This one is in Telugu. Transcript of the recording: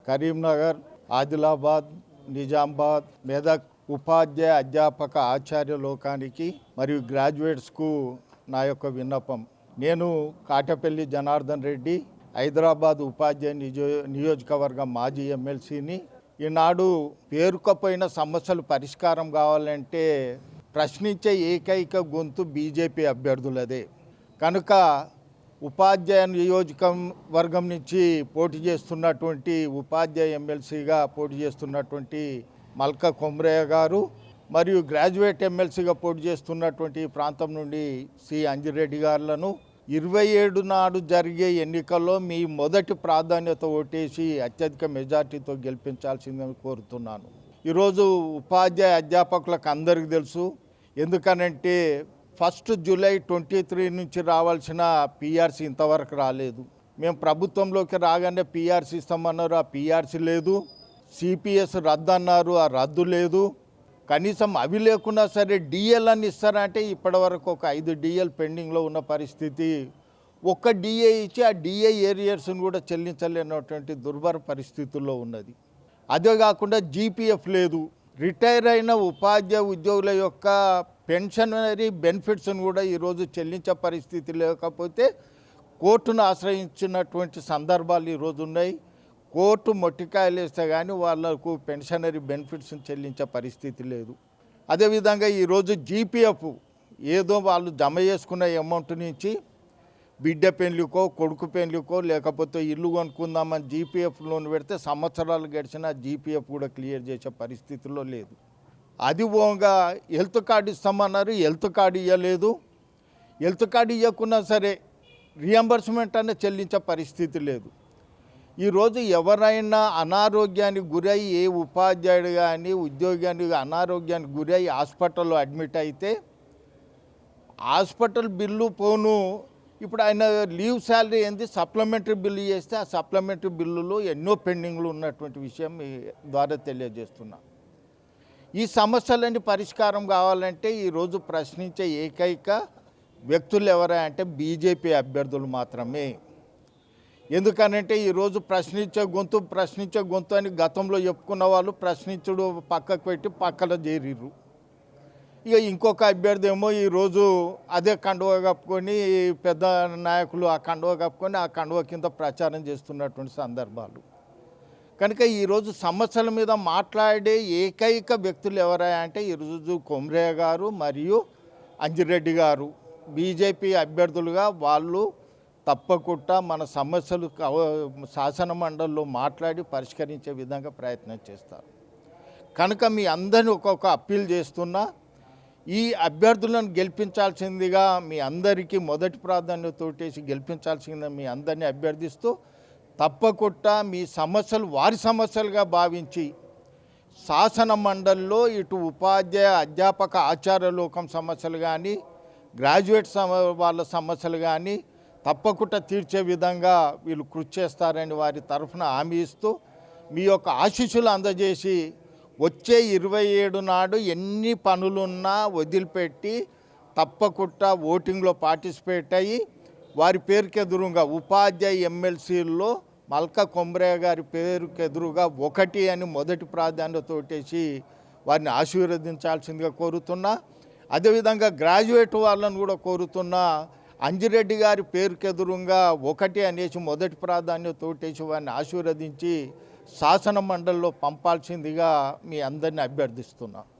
కరీంనగర్, ఆదిలాబాద్, నిజామాబాద్, మెదక్ ఉపాధ్యాయ అధ్యాపక ఆచార్య లోకానికి మరియు గ్రాడ్యుయేట్స్కు నా యొక్క విన్నపం. నేను కాటపల్లి జనార్దన్ రెడ్డి, హైదరాబాద్ ఉపాధ్యాయ నియోజకవర్గ మాజీ ఎమ్మెల్సీని. ఈనాడు పేరుకపోయిన సమస్యలు పరిష్కారం కావాలంటే ప్రశ్నించే ఏకైక గొంతు బీజేపీ అభ్యర్థులదే. కనుక ఉపాధ్యాయ నియోజకవర్గం నుంచి పోటీ చేస్తున్నటువంటి ఉపాధ్యాయ ఎమ్మెల్సీగా పోటీ చేస్తున్నటువంటి మల్క కొమ్రయ్య గారు మరియు గ్రాడ్యుయేట్ ఎమ్మెల్సీగా పోటీ చేస్తున్నటువంటి ప్రాంతం నుండి సి అంజిరెడ్డి గారులను 27 నాడు జరిగే ఎన్నికల్లో మీ మొదటి ప్రాధాన్యత ఓటేసి అత్యధిక మెజార్టీతో గెలిపించాల్సిందని కోరుతున్నాను. ఈరోజు ఉపాధ్యాయ అధ్యాపకులకు అందరికీ తెలుసు. ఎందుకనంటే 1 జూలై 23 నుంచి రావాల్సిన పిఆర్సీ ఇంతవరకు రాలేదు. మేము ప్రభుత్వంలోకి రాగానే పిఆర్సీ ఇస్తామన్నారు, ఆ పిఆర్సీ లేదు. సిపిఎస్ రద్దు అన్నారు, ఆ రద్దు లేదు. కనీసం అవి లేకున్నా సరే డిఎల్ అని ఇస్తారంటే ఇప్పటివరకు ఒక 5 డిఎల్ పెండింగ్లో ఉన్న పరిస్థితి. ఒక్క డిఏ ఇచ్చి ఆ డిఏ ఏరియర్స్ని కూడా చెల్లించలేనటువంటి దుర్భర పరిస్థితుల్లో ఉన్నది. అదే కాకుండా జీపీఎఫ్ లేదు. రిటైర్ అయిన ఉపాధ్యాయ ఉద్యోగుల యొక్క పెన్షనరీ బెనిఫిట్స్ను కూడా ఈరోజు చెల్లించే పరిస్థితి లేకపోతే కోర్టును ఆశ్రయించినటువంటి సందర్భాలు ఈరోజు ఉన్నాయి. కోర్టు మొట్టికాయలు వేస్తే కానీ వాళ్ళకు పెన్షనరీ బెనిఫిట్స్ని చెల్లించే పరిస్థితి లేదు. అదేవిధంగా ఈరోజు జీపీఎఫ్ ఏదో వాళ్ళు జమ చేసుకున్న అమౌంట్ నుంచి బిడ్డ పెళ్లికో కొడుకు పెళ్లికో లేకపోతే ఇల్లు కొనుక్కుందామని జీపీఎఫ్ లోన్ పెడితే సంవత్సరాలు గడిచినా జీపీఎఫ్ కూడా క్లియర్ చేసే పరిస్థితిలో లేదు. అది పోగా హెల్త్ కార్డు ఇస్తామన్నారు, హెల్త్ కార్డు ఇవ్వలేదు. హెల్త్ కార్డు ఇవ్వకున్నా సరే రియంబర్స్మెంట్ అనేది చెల్లించే పరిస్థితి లేదు. ఈరోజు ఎవరైనా అనారోగ్యానికి గురై ఏ ఉపాధ్యాయుడు కానీ ఉద్యోగాన్ని అనారోగ్యానికి గురై హాస్పిటల్లో అడ్మిట్ అయితే హాస్పిటల్ బిల్లు పోను. ఇప్పుడు ఆయన లీవ్ శాలరీ ఏంది సప్లిమెంటరీ బిల్లు చేస్తే ఆ సప్లిమెంటరీ బిల్లులో ఎన్నో పెండింగ్లు ఉన్నటువంటి విషయం మీ ద్వారా తెలియజేస్తున్నా. ఈ సమస్యలన్నీ పరిష్కారం కావాలంటే ఈరోజు ప్రశ్నించే ఏకైక వ్యక్తులు ఎవరా అంటే బీజేపీ అభ్యర్థులు మాత్రమే. ఎందుకనంటే ఈరోజు ప్రశ్నించే గొంతు అని గతంలో చెప్పుకున్న వాళ్ళు ప్రశ్నించుడు పక్కకు పెట్టి పక్కన చేరిర్రు. ఇక ఇంకొక అభ్యర్థి ఏమో ఈరోజు అదే కండువ కప్పుకొని పెద్ద నాయకులు ఆ కండువ కప్పుకొని ఆ కండువ కింద ప్రచారం చేస్తున్నటువంటి సందర్భాలు. కనుక ఈరోజు సమస్యల మీద మాట్లాడే ఏకైక వ్యక్తులు ఎవరా అంటే ఈరోజు కొమ్రయ్య గారు మరియు అంజిరెడ్డి గారు బీజేపీ అభ్యర్థులుగా వాళ్ళు తప్పకుండా మన సమస్యలు శాసన మండలిలో మాట్లాడి పరిష్కరించే విధంగా ప్రయత్నం చేస్తారు. కనుక మీ అందరినీ ఒక్కొక్క అప్పీల్ చేస్తున్నా, ఈ అభ్యర్థులను గెలిపించాల్సిందిగా మీ అందరికీ మొదటి ప్రాధాన్యతోటేసి గెలిపించాల్సిందిగా మీ అందరినీ అభ్యర్థిస్తూ తప్పకుండా మీ సమస్యలు వారి సమస్యలుగా భావించి శాసన మండలిలో ఇటు ఉపాధ్యాయ అధ్యాపక ఆచార్య లోకం సమస్యలు కానీ గ్రాడ్యుయేట్ వాళ్ళ సమస్యలు కానీ తప్పకుండా తీర్చే విధంగా వీళ్ళు కృషి చేస్తారని వారి తరఫున హామీ ఇస్తూ మీ యొక్క ఆశీస్సులు అందజేసి వచ్చే 27 నాడు ఎన్ని పనులున్నా వదిలిపెట్టి తప్పకుండా ఓటింగ్లో పార్టిసిపేట్ అయ్యి వారి పేరుకెదురుగా ఉపాధ్యాయ ఎమ్మెల్సీల్లో మల్క కొమ్రయ్య గారి పేరుకెదురుగా 1 అని మొదటి ప్రాధాన్యతోటేసి వారిని ఆశీర్వదించాల్సిందిగా కోరుతున్నా. అదేవిధంగా గ్రాడ్యుయేట్ వాళ్ళని కూడా కోరుతున్నా, అంజిరెడ్డి గారి పేరుకెదురుగా 1 అనేసి మొదటి ప్రాధాన్యతోటేసి వారిని ఆశీర్వదించి శాసన మండలిలో పంపాల్సిందిగా మీ అందరిని అభ్యర్థిస్తున్నా.